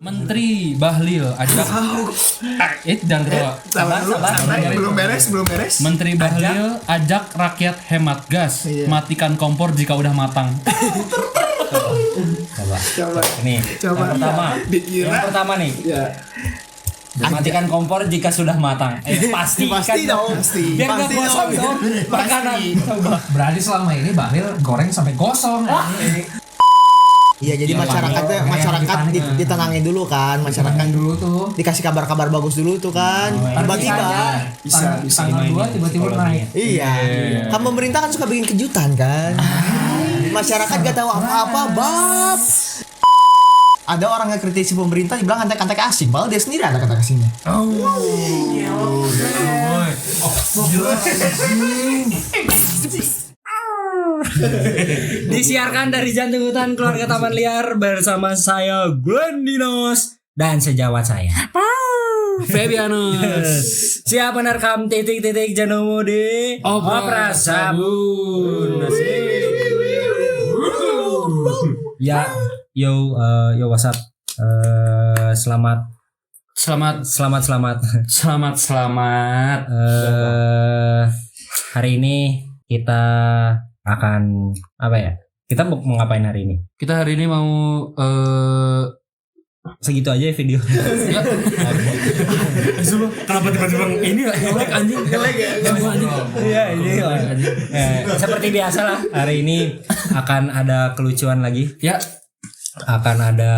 Menteri Bahlil ajak dan kedua. Sabar. Belum beres. Menteri Bahlil ajak rakyat hemat gas, matikan kompor jika udah matang. Coba. Ini Coba. Yang pertama nih. Ya. Matikan kompor jika sudah matang. Pasti dong. Biar nggak gosong dong makanan. Coba. Berarti selama ini Bahlil goreng sampai gosong. Iya, jadi masyarakat ditenangin dulu kan, masyarakat Dulu tuh dikasih kabar-kabar bagus dulu tuh kan. Tiba-tiba Bisa. tanggal 2 tiba-tiba naik. iya. Kan pemerintah kan suka bikin kejutan kan. Masyarakat gak tahu apa-apa, bab. Ada orang yang kritisi pemerintah dibilang antek-antek asing, padahal dia sendiri ada kata asingnya. Disiarkan dari jantung hutan keluarga Taman Liar bersama saya Glenn Dinos dan sejawat saya Fabianus. Siap menerkam titik-titik jenuhmu di Opera Sabun. Ya, yo WhatsApp. Selamat. Hari ini kita akan apa ya? Kita mau ngapain hari ini? Kita hari ini mau Segitu aja ya video. kenapa tiba-tiba ini nge-lag anjing? Iya, ini seperti biasa lah. Hari ini akan ada kelucuan lagi. Ya, Akan ada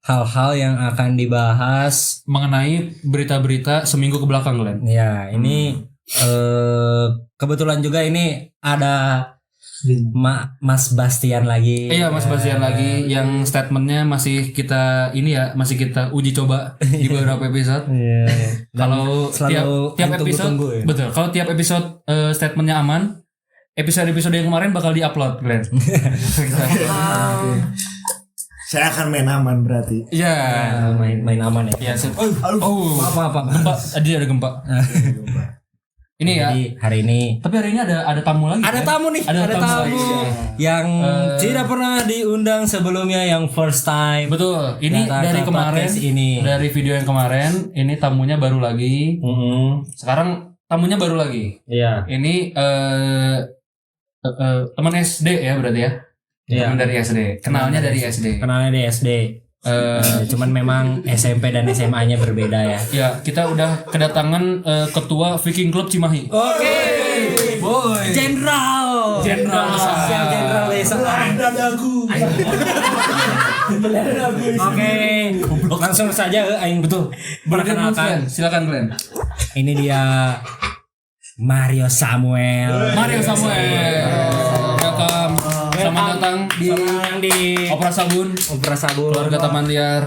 hal-hal yang akan dibahas. mengenai berita-berita seminggu ke belakang, Glenn. Ya, ini kebetulan juga ini ada Mas Bastian lagi. Iya, Mas Bastian lagi yang statementnya masih kita uji coba di beberapa episode. Iya. Kalau selalu tiap episode, tunggu-tunggu ya. betul. Kalau tiap episode statementnya aman, episode yang kemarin bakal diupload, Glenn. Saya akan main aman berarti. Iya. Main aman ya. Iya. Apa? Gempa. Tadi ada gempa. Ini ya. Jadi hari ini Tapi hari ini ada tamu lagi. ada kan? tamu nih, Ada tamu lagi. yang tidak pernah diundang sebelumnya, yang first time. Betul. Ini Datang dari ke kemarin. podcast ini. Dari video yang kemarin, ini tamunya baru lagi. Sekarang tamunya baru lagi. Iya. Ini teman SD ya berarti ya. Iya. Teman dari SD. Kenalnya dari SD. Kenalnya di SD. Cuman memang SMP dan SMA-nya berbeda ya. Ya, kita udah kedatangan ketua Viking Club Cimahi. Oke. Boy. Jenderal Desa. Oke. Langsung saja aing Betul. Boleh perkenalkan. Glenn. Silakan Glenn. Ini dia Mario Samuel. Welcome. Selamat datang di Opera Sabun. keluarga Taman Liar.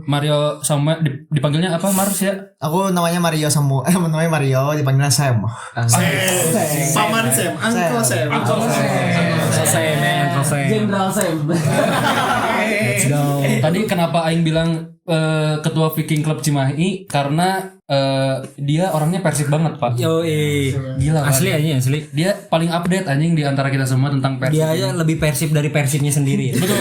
Mario Samuel dipanggilnya apa? Mars ya? Aku namanya Mario namanya Mario, dipanggilnya Sam. Paman Sam, Uncle Sam. Jenderal Sam. Let's go. Tadi kenapa Aing bilang ketua Viking Club Cimahi karena dia orangnya Persib banget, Pak. Gila kan? Asli. Dia paling update anjing di antara kita semua tentang Persib. Dia aja lebih Persib dari Persibnya sendiri. Betul.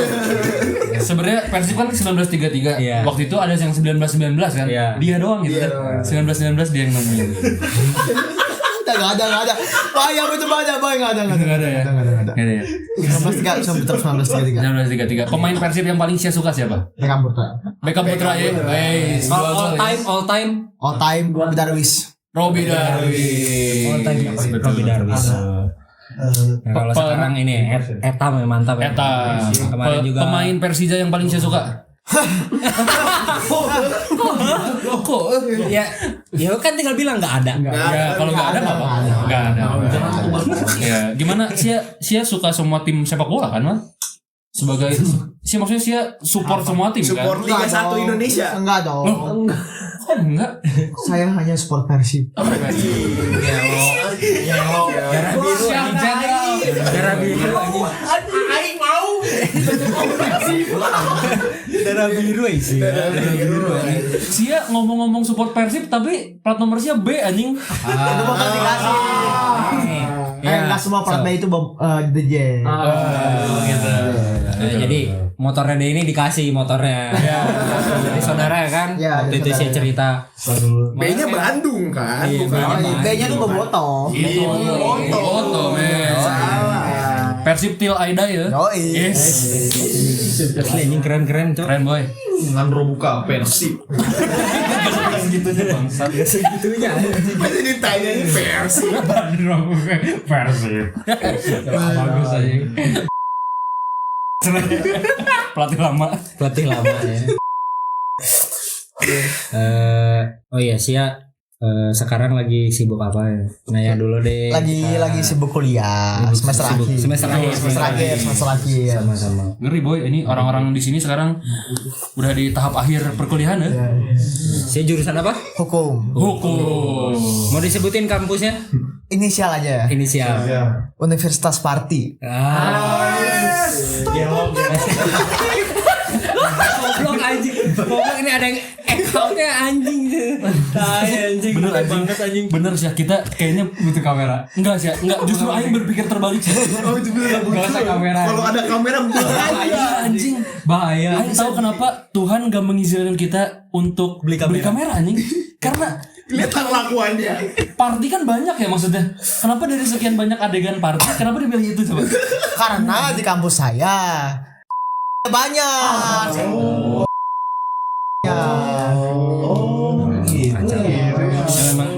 Sebenarnya Persib kan 1933. Iya. Waktu itu ada yang 1919 kan. Iya. Dia doang gitu kan. 1919 dia yang nemuin. Enggak ada. Bahaya betul banget, Bang. Enggak ada. Enggak ada ya. Enggak ada. 1933. 1933. Pemain Persib yang paling saya suka siapa? Beckham Putra. Beckham Putra ya. All time. All time Bobby Darwis. Robbie Darwis. Robby Darwis. Nah, kalau sekarang ini Eta mantap ya. Kemarin juga Pemain Persija yang paling saya suka. Kok? Ya kan tinggal bilang nggak ada. Ya, kalau nggak ada nggak apa-apa. Nggak ada. Ya, gimana? Sia suka semua tim sepak bola kan, Mas? Sebagai maksudnya Sia support semua tim kan? Support Liga 1 Indonesia. Enggak dong. Kok enggak? Saya hanya support Persib. Darah biru Aing mau. darah biru sih. Sia ngomong-ngomong support Persib tapi plat nomor Sia B anjing. Itu bakal dikasih. Enggak semua plat B itu DJ. Gitu. Jadi motornya dia ini dikasih motornya. Dari saudara kan. Ya, Waktu dari itu sih saudara. cerita. B-nya Bandung kan? Iya, Bukan. B-nya tuh Boboto. Foto men. Salah. Persib Til Aida ya. Yoi. Yes. Terus ini keren-keren, Cok. Keren boy. Dengan Robuka Persib. Segitunya bangsat. Segitunya. Masa ditanya ini Persib. Persib. Bagus aja. Pelatih lama. Pelatih lama ya. Oh iya, Sia sekarang lagi sibuk apa ya? Nanya dulu deh. Lagi sibuk kuliah semester Sibuk. akhir. Semester akhir. Sama-sama. Ngeri boy, ini orang-orang di sini sekarang udah di tahap akhir perkuliahan ya. Sia jurusan apa? Hukum. Hukum. Mau disebutin kampusnya? Inisial aja. Inisial. Universitas Parti. Goblok anjing. Goblok ini ada yang account-nya anjing. Tai anjing. Bener anjing. Bener sih kita kayaknya butuh kamera. Enggak sih, enggak justru aing berpikir terbalik sih. Oh itu bener. Gak usah kamera. Kalau ada kamera Bahaya anjing. Bahaya. Aing tahu kenapa Tuhan gak mengizinkan kita untuk beli kamera anjing. Karena lihat kelakuannya. party kan banyak ya maksudnya. Kenapa dari sekian banyak adegan party, kenapa dia pilih itu coba? Karena di kampus saya banyak. Memang.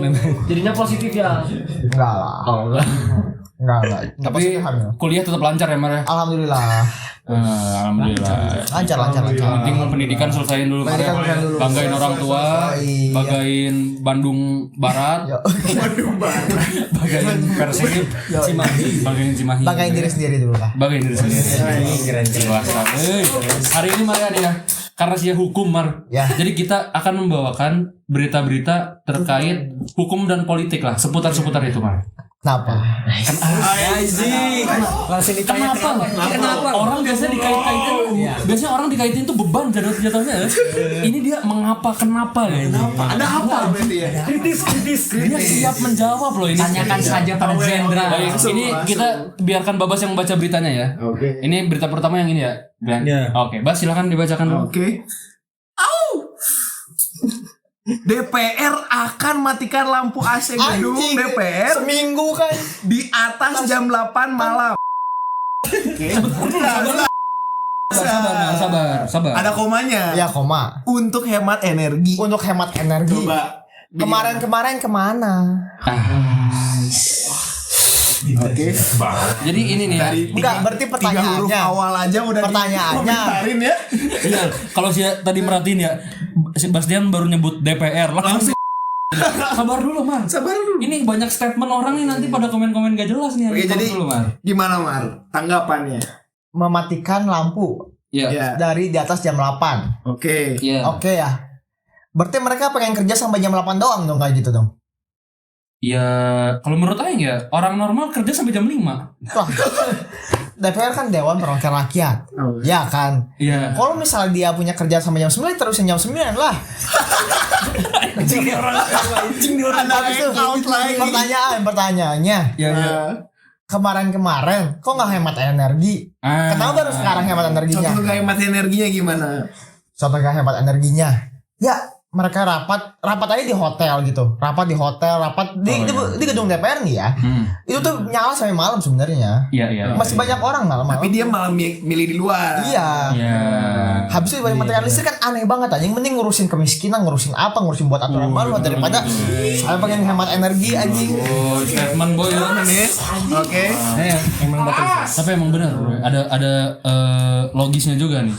Jadinya positif ya. Enggak lah. Enggak. Tapi kuliah tetap lancar ya Mar ya? Alhamdulillah. Alhamdulillah. Lancar. Penting pendidikan selesaiin dulu Mar. Pendidikan selesaiin dulu. Banggain orang tua, Iya. banggain Bandung Barat, banggain Persib, banggain Cimahi. Banggain diri sendiri dulu lah. Banggain diri sendiri. Dewasa. Hari ini Mar ya, karena sih hukum Mar. Ya. Jadi kita akan membawakan berita-berita terkait hukum dan politik lah, seputar itu Mar. Kenapa? Anjing. Langsung ditanya Kenapa? Orang biasanya dikait-kaitin, biasanya orang dikaitin tuh beban jatuhnya. Ini dia kenapa ya? Ada apa berarti ya? kritis. Dia siap menjawab loh ini. Tanyakan saja pada jenderal. Baik, ini kita biarkan Babas yang baca beritanya ya. Oke. Ini berita pertama yang ini ya. Glenn? Ya. Oke, Bas silakan dibacakan dulu. Oke. DPR akan matikan lampu AC gedung Anjing. DPR Seminggu kan. di atas jam 8 malam. Oke. Sabar. Ada komanya. Ya koma. Untuk hemat energi. Untuk hemat energi. Coba. Kemarin kemana? Oke. Jadi ini nih ya. Enggak, berarti Tiga huruf pertanyaannya. awal aja udah Pertanyaannya. dikomentarin ya. Iya, kalau saya tadi merhatiin ya, Sebastian baru nyebut DPR langsung. Sabar dulu, Mar. Sabar dulu. Ini banyak statement orang nih nanti pada komen-komen gak jelas nih. Oke, jadi dulu, Mar. gimana Mar? Tanggapannya? Mematikan lampu Iya. Ya. dari di atas jam 8. Oke. Iya. Oke ya. Berarti mereka pengen kerja sampai jam 8 doang dong kayak gitu dong. Ya, kalau menurut Aing ya, orang normal kerja sampai jam 5. Wah. DPR kan Dewan Perwakilan Rakyat. Oh. Ya kan. Iya. Kalau misalnya dia punya kerja sampai jam 9 terusin jam 9 lah. Anjing orang Habis itu pertanyaannya. Iya, iya. Kemarin kok nggak hemat energi? Kenapa baru sekarang hemat energinya? Contoh gak hemat energinya gimana? Contoh nggak hemat energinya. Ya mereka rapat aja di hotel gitu. Rapat di gedung DPR nih ya. Itu tuh nyala sampai malam sebenarnya. Iya. Masih banyak orang malam. Tapi dia malah milih di luar. Iya. Iya. Habis itu banyak material listrik kan aneh banget anjing. Mending ngurusin kemiskinan, ngurusin buat aturan baru daripada saya pengen hemat energi anjing. Oh, statement boy ya. Oke. Emang betul. Tapi emang benar, bro. Ada logisnya juga nih.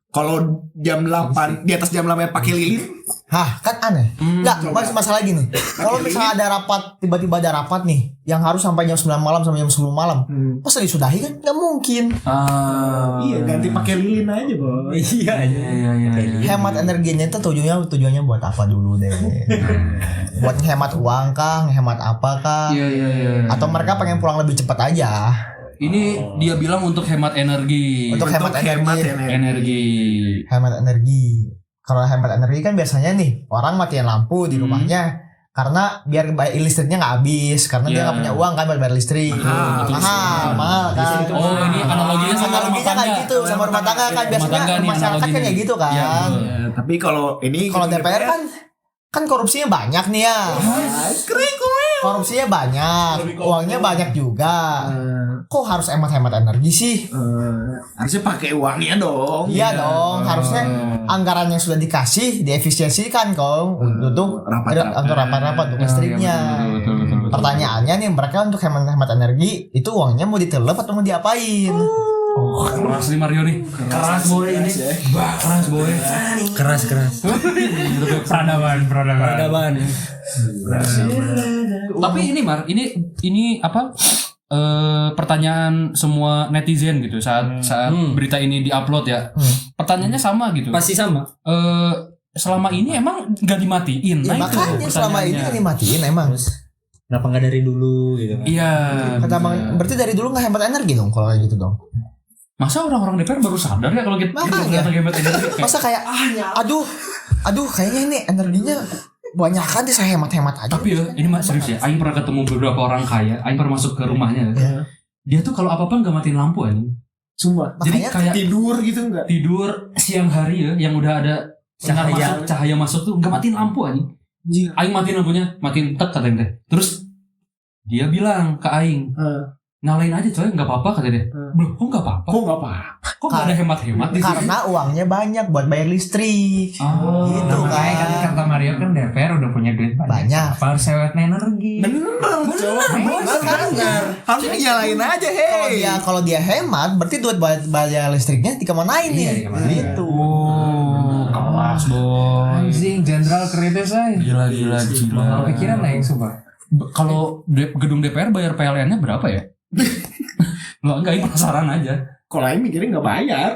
Kalau jam 8 di atas jam 8 pakai lilin, Hah, kan aneh. Enggak, masalah gini. Kalau misalnya ada rapat, tiba-tiba ada rapat nih yang harus sampai jam 9 malam sampai jam 10 malam. Masa disudahi kan? Enggak mungkin. iya ganti pakai lilin aja, Bos. Iya. Hemat energinya itu tujuannya buat apa dulu deh? Buat ngehemat uang kah, ngehemat apa kah? Iya. Atau mereka pengen pulang lebih cepat aja? Ini dia bilang untuk hemat energi. Untuk hemat energi. Energi. Hemat energi. Kalau hemat energi kan biasanya nih orang matiin lampu di rumahnya Karena biar bayar listriknya nggak habis, karena dia Iya. nggak punya uang kan buat bayar listrik. Mahal kan. Oh, ini analoginya sama rumah Analoginya kayak tangga. gitu, sama rumah tangga kan Rumah biasanya tangga nih masyarakat kan analoginya. kayak gitu kan. Iya, betul. Ya, tapi kalau ini Kalau DPR kan korupsinya banyak nih ya. Korupsinya banyak, uangnya banyak juga. Kok harus hemat-hemat energi sih? harusnya pakai uangnya dong. Iya dong, harusnya anggaran yang sudah dikasih diefisiensikan kong untuk rapat-rapat untuk listriknya. Betul. Pertanyaannya nih, mereka untuk hemat energi itu uangnya mau ditelep atau mau diapain? Keras nih Mario nih. Keras boy ini. Keras boy. Keras. Peradaban. Tapi ini Mar, ini apa? Pertanyaan semua netizen gitu saat berita ini diupload ya. Pertanyaannya sama gitu. Pasti sama. Selama ini emang nggak dimatiin. Ya Nah, itu makanya selama ini pertanyaannya. kan dimatiin emang. Kenapa nggak dari dulu gitu kan? Iya. Kata Bang, berarti dari dulu nggak hemat energi dong kalau kayak gitu dong. Masa orang-orang DPR baru sadar ya kalau kita Makanya. hemat energi? Kayak, Masa kayak aduh kayaknya ini energinya banyak kan deh, saya hemat-hemat aja. tapi ya ini mah serius ya. Aing pernah ketemu beberapa orang kaya. Aing pernah masuk ke rumahnya. Ya. Dia tuh kalau apa-apa nggak matiin lampu ya. Sumpah. Jadi Makanya kayak Tidur gitu enggak? tidur siang hari ya, yang udah ada cahaya masuk tuh nggak matiin lampu aja. Aing matiin lampunya, matiin tek katanya teh. Terus dia bilang ke Aing, nyalain aja coy, nggak apa-apa kata dia. Belum, kok nggak apa-apa? Kok enggak apa? Kok nggak ada hemat-hemat di sini? karena uangnya banyak buat bayar listrik. Oh, Gitu Makanya kan kan. kata Mario kan DPR udah punya duit Banyak. Apa harus sewet energi? Makanya Harusnya dinyalain aja, kalau dia hemat berarti duit bayar listriknya dikemanain nih. Gitu. Oh, kelas boy. Anjing, jenderal kritis aja. Gila. Kalau pikiran lah yang sumpah. Kalau gedung DPR bayar PLN-nya berapa ya? Lo enggak, ini penasaran aja. Kalau lain mikirnya enggak bayar.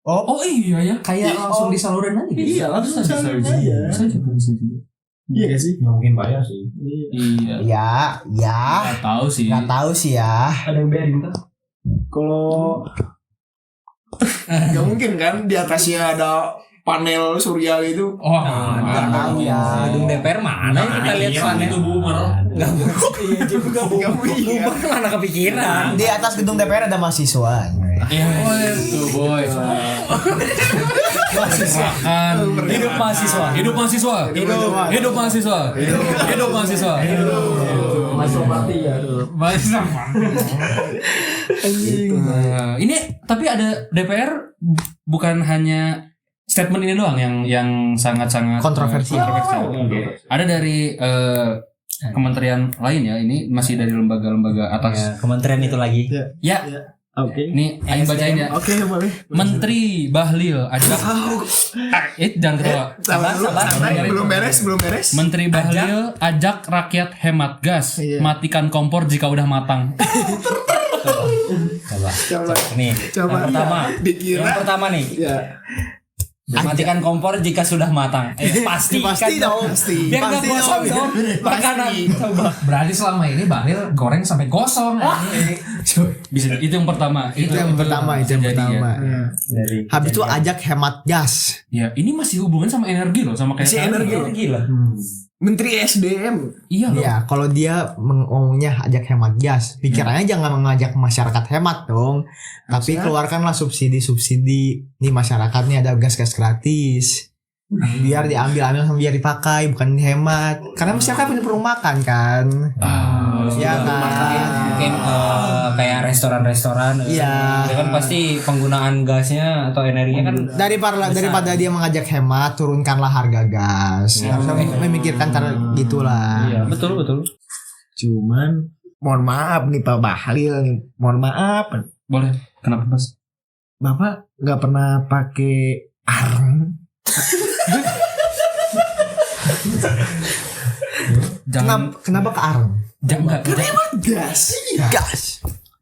Oh iya ya. Kayak langsung disalurin aja gitu. Iya, langsung Bisa disalurin juga. aja. Bisa juga. Iya gak sih? Mungkin bayar sih. Iya. Ya, Nggak tahu sih. nggak tahu sih ya. Ada yang bayar gitu? Kalau nggak mungkin kan di atasnya ada panel surya gitu. Oh, Nggak tahu ya. Gedung DPR mana yang kita lihat panel itu boomer. Iya juga bubur mana kepikiran. Di atas gedung DPR ada mahasiswa. Iya, itu boy. Makan. Hidup mahasiswa. Hidup mahasiswa. Hidup mahasiswa. Hidup mahasiswa. Masuk mati ya. Mahasiswa. Ini tapi ada DPR bukan hanya statement ini doang yang sangat-sangat Kontroversial. Ada dari kementerian lain ya. Ini masih dari lembaga-lembaga atas. Ya, kementerian itu lagi. Ya, Oke. ini aing bacain ya. Oke, boleh. Menteri Bahlil ajak jangan ketawa. Sabar. Belum beres. Menteri Bahlil ajak rakyat hemat gas, matikan kompor jika udah matang. Coba. Nih. Coba. Yang pertama nih. Ya. Matikan kompor jika sudah matang. Pasti dong. Biar nggak gosong dong makanan. Coba. Berarti selama ini Bahlil goreng sampai gosong. Bisa itu yang pertama. Itu yang pertama. jadi ya. Dari Habis itu ajak hemat gas. Ya, ini masih hubungan sama energi loh, sama kayak Si tadi. energi. lah. Menteri SDM. Iya loh. Ya, kalau dia ngomongnya ajak hemat gas, pikirannya jangan mengajak masyarakat hemat dong. Tapi keluarkanlah subsidi-subsidi. Nih masyarakat nih ada gas-gas gratis. Biar diambil sama biar dipakai, bukan dihemat. Karena masyarakat punya perlu makan kan. Iya kan. Mungkin kayak restoran-restoran. Iya. Itu kan pasti penggunaan gasnya atau energinya kan Daripada dia mengajak hemat, turunkanlah harga gas. Harusnya memikirkan cara gitulah. Iya, betul. Cuman mohon maaf nih Pak Bahlil nih. Mohon maaf. Boleh. Kenapa, Mas? Bapak nggak pernah pakai areng. Jangan Kenapa ke areng? enggak. Gas. Gas.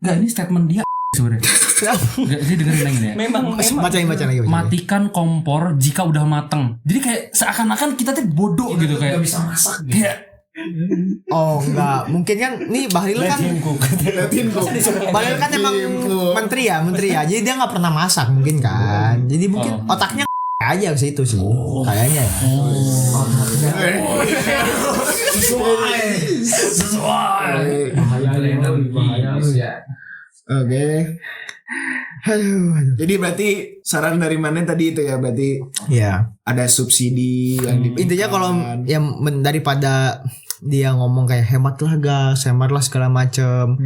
Enggak, ini statement dia sebenarnya. Enggak, jadi dengerin yang ini ya. Memang Bacain lagi. Matikan kompor jika udah mateng. Jadi kayak seakan-akan kita tuh bodoh gitu kayak. bisa masak. Kayak Oh enggak, mungkin kan nih Bahlil kan Bahlil kan emang menteri ya, jadi dia nggak pernah masak mungkin kan, jadi mungkin otaknya aja ke situ sih kayaknya ya. Bahaya lu ya. Oke. Aduh. Jadi berarti saran dari mana tadi itu ya, berarti Ya ada subsidi yang intinya kalau yang daripada dia ngomong kayak hematlah gas, hematlah segala macem,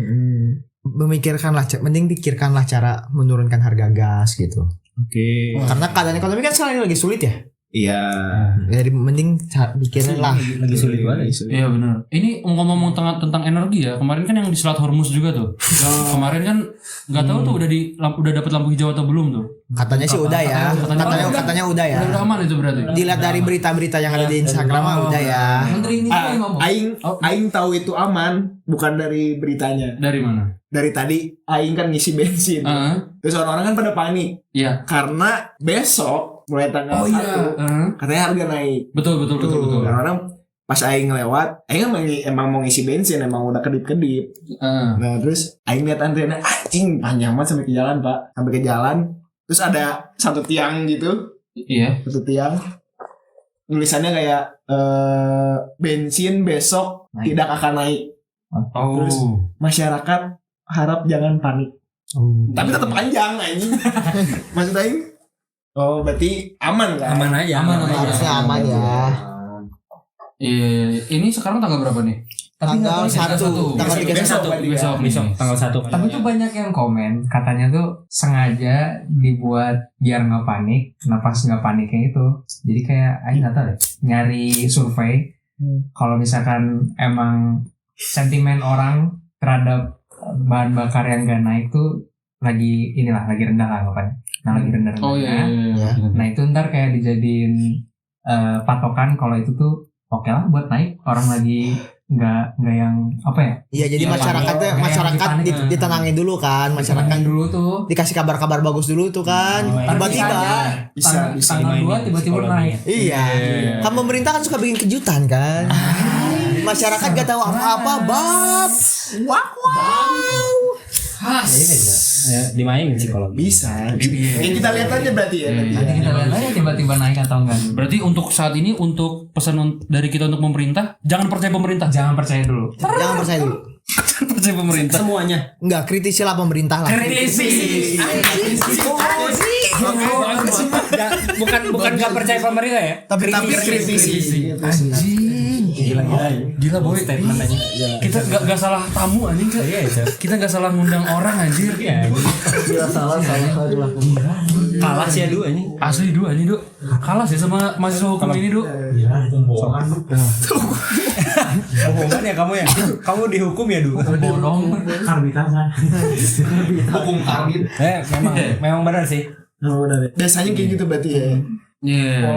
mending pikirkanlah cara menurunkan harga gas gitu. Oke. Karena keadaan ekonomi kan sekarang ini lagi sulit ya. Iya. Jadi mending pikirin lah. Lagi sulit banget. Iya benar. Ini ngomong-ngomong tentang energi ya. Kemarin kan yang di Selat Hormuz juga tuh. Kemarin kan nggak tahu tuh udah dapat lampu hijau atau belum tuh. Katanya sih udah ya. Katanya udah ya. Udah aman itu berarti. Dilihat dari berita-berita yang ada di Instagram mah udah ya. Menteri ini tuh yang ngomong. Aing tahu itu aman bukan dari beritanya. Dari mana? Dari tadi Aing kan ngisi bensin. Terus orang-orang kan pada panik. Iya. Karena besok mulai tanggal 1 katanya harga naik. Betul. Orang-orang pas Aing lewat, Aing emang mau ngisi bensin, emang udah kedip-kedip. Nah terus Aing lihat antreannya anjing panjang banget sampai ke jalan pak, sampai ke jalan. Terus ada satu tiang gitu. Iya. Satu tiang. Tulisannya kayak bensin besok tidak akan naik. Terus masyarakat harap jangan panik. Tapi tetap panjang anjing. Maksud Aing, oh berarti aman kan? Aman aja. Harusnya aman ya. Iya. Ini sekarang tanggal berapa nih? Tanggal 1, tanggal 31 Besok tanggal 1. Tapi tuh banyak yang komen, katanya tuh sengaja dibuat biar nggak panik. Kenapa nggak paniknya itu? Jadi kayak, Aing nggak tahu deh. Nyari survei, kalau misalkan emang sentimen orang terhadap bahan bakar yang gak naik tuh lagi rendah lah anggapannya. Nah lagi rendah. Oh iya. Nah itu ntar kayak dijadiin patokan kalau itu tuh oke lah buat naik, orang lagi nggak yang apa ya? Iya jadi masyarakat ditenangin dulu kan, masyarakat dulu tuh dikasih kabar-kabar bagus dulu tuh kan, tiba-tiba bisa tanggal 2 tiba-tiba naik. iya. Kan pemerintah kan suka bikin kejutan kan, masyarakat gak tahu apa-apa bab. Ya, dimainin psikologi. Bisa. Kita lihat aja berarti ya. Nanti kita lihat aja tiba-tiba naik atau enggak. Berarti untuk saat ini, untuk pesan dari kita untuk pemerintah, jangan percaya pemerintah. Jangan percaya dulu. Jangan percaya dulu. Percaya pemerintah. Semuanya. Enggak, kritisilah pemerintah lah. Bukan gak percaya pemerintah ya, Tapi kritisi. Gila boy statement aja. Kita gak salah tamu anjing. Kita gak salah ngundang orang anjir. Gila salah. Kalah sih ya Du ini. Asli Du anjing Du. Kalah sih sama mahasiswa hukum ini Du. Bohongan ya kamu ya. Kamu dihukum ya Du. Borong Hukum karbit. Memang benar sih. Biasanya kayak gitu berarti ya. Iya.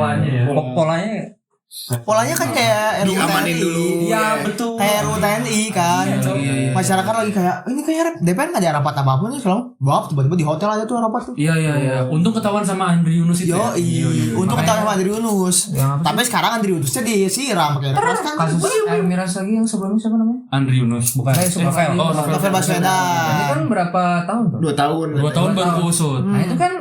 Polanya kan kayak RUU Diamanin TNI. dulu. Iya betul. Kayak RUU TNI kan. Iya. Masyarakat lagi kayak ini kayak DPR nggak ada rapat apapun nih selama. Bab tiba-tiba di hotel aja tuh rapat tuh. Iya. Untung ketahuan sama Andri Yunus itu. Untuk ketahuan sama Andri Yunus. Tapi sekarang Andri Yunusnya disiram pakai keras kan. kasus air miras lagi yang sebelumnya siapa namanya? Andri Yunus bukan. Novel Baswedan. Ini kan berapa tahun tuh? 2 tahun. 2 tahun baru keusut. Nah itu kan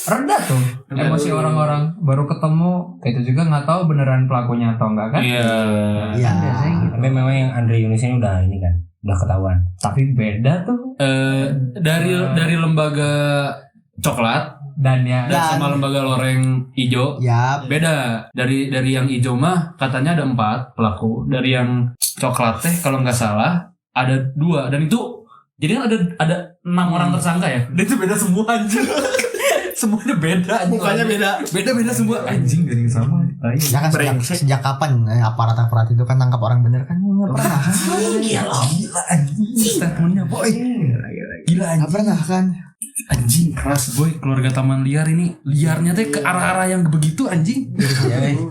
reda tuh emosi orang-orang, baru ketemu itu juga nggak tahu beneran pelakunya atau enggak kan? Iya. Iya. Biasanya gitu. Tapi memang yang Andri Yunus ini udah ketahuan. Tapi beda tuh Dari lembaga coklat dan sama lembaga loreng hijau. Ya. Beda. Dari yang hijau mah katanya ada 4 pelaku. Dari yang coklat teh kalau nggak salah ada 2, dan itu jadi kan ada 6 orang tersangka ya. Dan itu beda semua anjing. Semuanya beda anjing. Mukanya beda. Beda semua anjing, gak yang sama. Ya kan sejak kapan aparat itu kan tangkap orang bener kan nggak pernah. Gila anjing. Statementnya boy. Gila anjing. Nggak pernah kan. Anjing keras boy, keluarga Taman Liar ini liarnya teh ke arah-arah yang begitu anjing.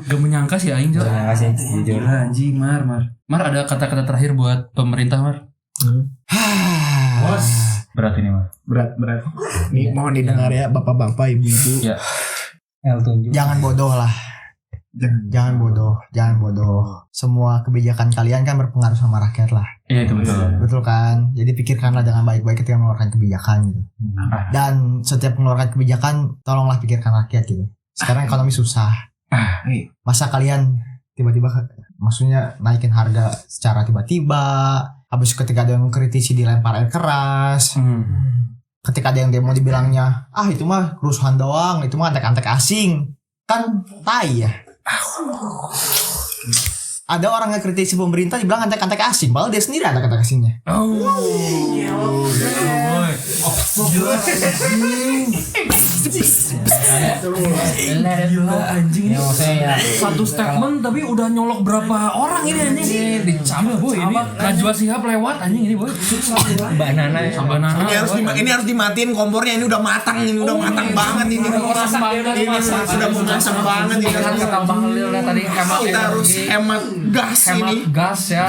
Gak menyangka sih aing Jo. Terima kasih jujur. Gila anjing Mar ada kata-kata terakhir buat pemerintah Mar. Berat ini Mar. Berat. Nih mohon didengar ya bapak-bapak, ibu-ibu. Ya. Tunjuk. Jangan bodoh lah. Jangan bodoh. Semua kebijakan kalian kan berpengaruh sama rakyat lah. Iya itu betul. Betul kan? Jadi pikirkanlah dengan baik-baik ketika mengeluarkan kebijakan gitu. Dan setiap mengeluarkan kebijakan tolonglah pikirkan rakyat gitu. sekarang ekonomi susah. Masa kalian tiba-tiba maksudnya naikin harga secara tiba-tiba, habis ketika ada yang kritisi dilempar air keras. Ketika ada yang demo dibilangnya itu mah kerusuhan doang, itu mah antek-antek asing. Kan tai ya. Ada orang yang kritisi pemerintah dibilang antek-antek asing, padahal dia sendiri antek-antek asingnya. Anjing ini satu statement tapi udah nyolok berapa orang ini anjing. Dicambil boy ini. Najwa Shihab lewat anjing ini boy. Mbak Nana. Ini harus dimatiin kompornya, ini udah matang, ini udah matang banget ini. Ini sudah memasak banget ini. Kata Bang Lil tadi Kita harus hemat gas ini. gas ya.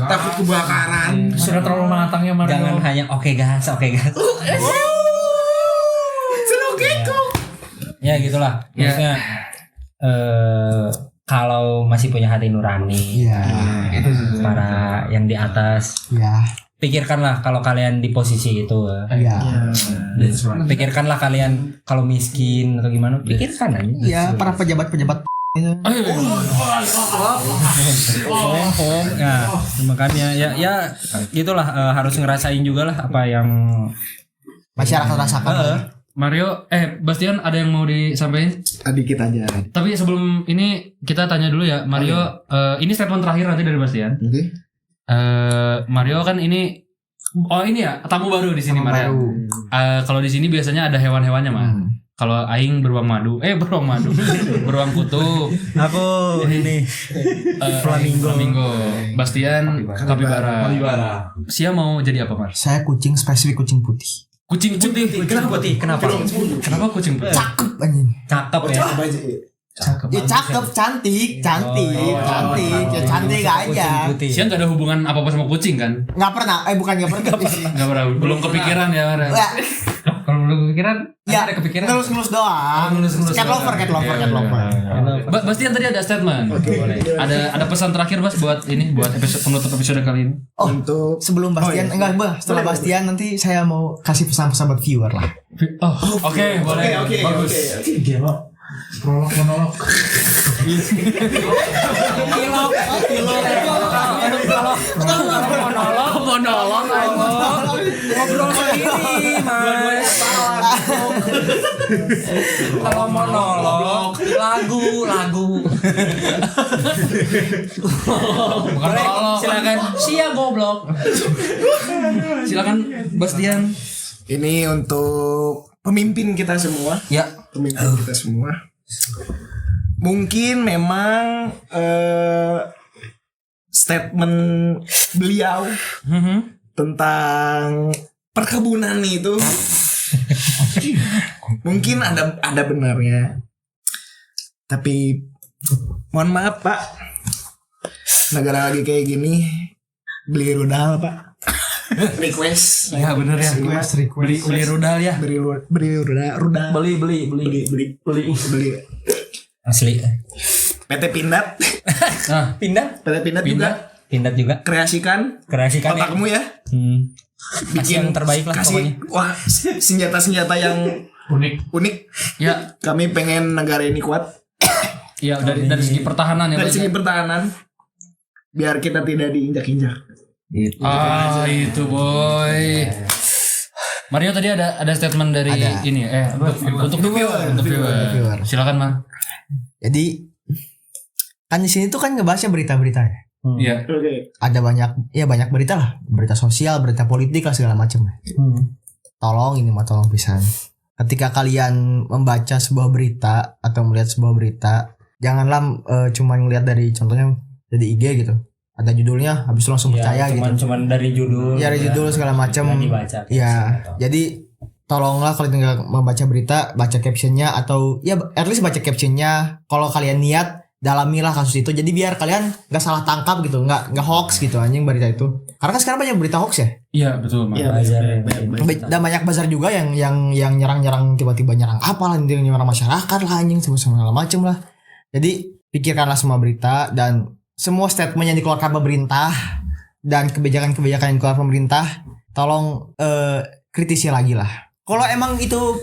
Takut kebakaran. Sudah terlalu matangnya Mario. Jangan hanya oke gas. Ya gitulah. Maksudnya kalau masih punya hati nurani, Itu sih. para yang di atas, pikirkanlah kalau kalian di posisi itu. Pikirkanlah kalian kalau miskin atau gimana, pikirkan aja. Iya, para pejabat-pejabat itu. Nah, makanya ya gitulah, harus ngerasain juga lah apa yang Masyarakat rasakan. Mario, Bastian ada yang mau disampaikan? Dikit aja. Tapi sebelum ini kita tanya dulu ya, Mario. Ini statement terakhir nanti dari Bastian. Oke. Mario kan ini ya tamu baru di sini Mario. Kalau di sini biasanya ada hewan-hewannya mah. Kalau Aing beruang madu, beruang kutub. aku ini Flamingo. Bastian kapibara. Sia mau jadi apa Mar? Saya kucing, spesifik kucing putih. Kucing putih. Kenapa? Kenapa kucing putih? Cakep anjing. cakep ya. Ya cakep, cantik. Ya cantik aja. Sia nggak ada hubungan apa-apa sama kucing kan? Nggak pernah, bukan nggak pernah. Nggak pernah, belum kepikiran ya Mar. Kalau belum kepikiran, Ya, ada kepikiran. ngelus-ngelus doang. Ngelus-ngelus Cat lover. Bastian tadi ada statement. Ada pesan terakhir Bas buat penutup episode kali ini. Untuk Sebelum Bastian, setelah Bastian nanti saya mau kasih pesan-pesan buat viewer lah. Oke, boleh. Bagus. Monolog. Ngobrol sendiri, Mas. Kalau monolog lagu. Bukan Silakan. Sia goblok. Silakan Bastian. ini untuk pemimpin kita semua. Ya. Pemimpin kita semua. Mungkin memang statement beliau tentang perkebunan itu mungkin ada benarnya. Tapi mohon maaf Pak, negara lagi kayak gini beli rudal Pak. Request. Ya bener ya. Beli rudal ya. Beli rudal. Beli. Asli. PT Pindad. Pindah PT Pindad juga. kreasikan Otakmu ya. Bikin yang terbaik lah pokoknya. Wah, senjata-senjata yang unik. Ya, Kami pengen negara ini kuat ya dari segi pertahanan ya. dari segi pertahanan. Biar kita tidak diinjak-injak. Itu boy. Mario tadi ada statement dari ini untuk viewer. Silakan Mar. Jadi kan di sini tuh kan ngebahasnya berita-berita ya. Iya. Oke. Ada banyak berita lah, berita sosial, berita politik lah segala macam. Tolong pisan. Ketika kalian membaca sebuah berita atau melihat sebuah berita, janganlah cuma ngelihat dari contohnya dari IG gitu. Ada judulnya habis itu langsung percaya gitu. Cuman dari judul. Ya dari judul segala macam. Ya, jadi tolonglah kalau tinggal membaca berita, baca captionnya atau ya at least baca captionnya. Kalau kalian niat, dalamilah kasus itu. Jadi biar kalian nggak salah tangkap gitu, nggak hoax gitu anjing berita itu. Karena kan sekarang banyak berita hoax ya. Iya betul Mar. Dan banyak bazar juga yang nyerang tiba-tiba nyerang apalah, nyerang masyarakat lah anjing segala macam lah. Jadi pikirkanlah semua berita dan semua statement yang dikeluarkan pemerintah dan kebijakan-kebijakan yang dikeluarkan pemerintah, tolong kritisi lagi lah. Kalau emang itu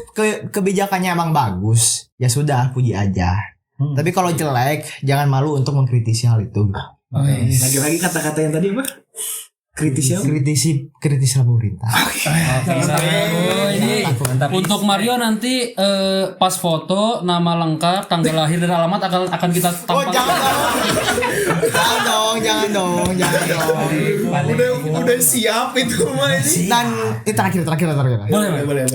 kebijakannya emang bagus, ya sudah puji aja. Tapi kalau jelek, jangan malu untuk mengkritisi hal itu. Lagi-lagi kata-kata yang tadi apa? Kritis pemerintah. Ini untuk Mario nanti pas foto nama lengkap, tanggal lahir dan alamat akan kita tampilkan. Jangan dong. Udah siap itu mah ini. Dan terakhir. Boleh.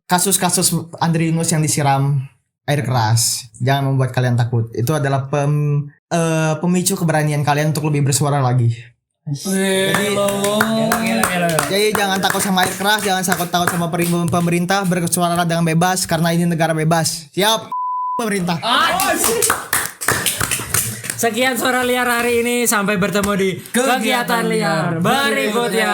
Kasus-kasus Andre Yunus yang disiram air keras, jangan membuat kalian takut. Itu adalah pemicu keberanian kalian untuk lebih bersuara lagi. Jadi jangan takut sama air keras, jangan takut sama pemerintah, bersuara dengan bebas karena ini negara bebas. Siap, pemerintah. Sekian suara liar hari ini, sampai bertemu di kegiatan liar berikutnya.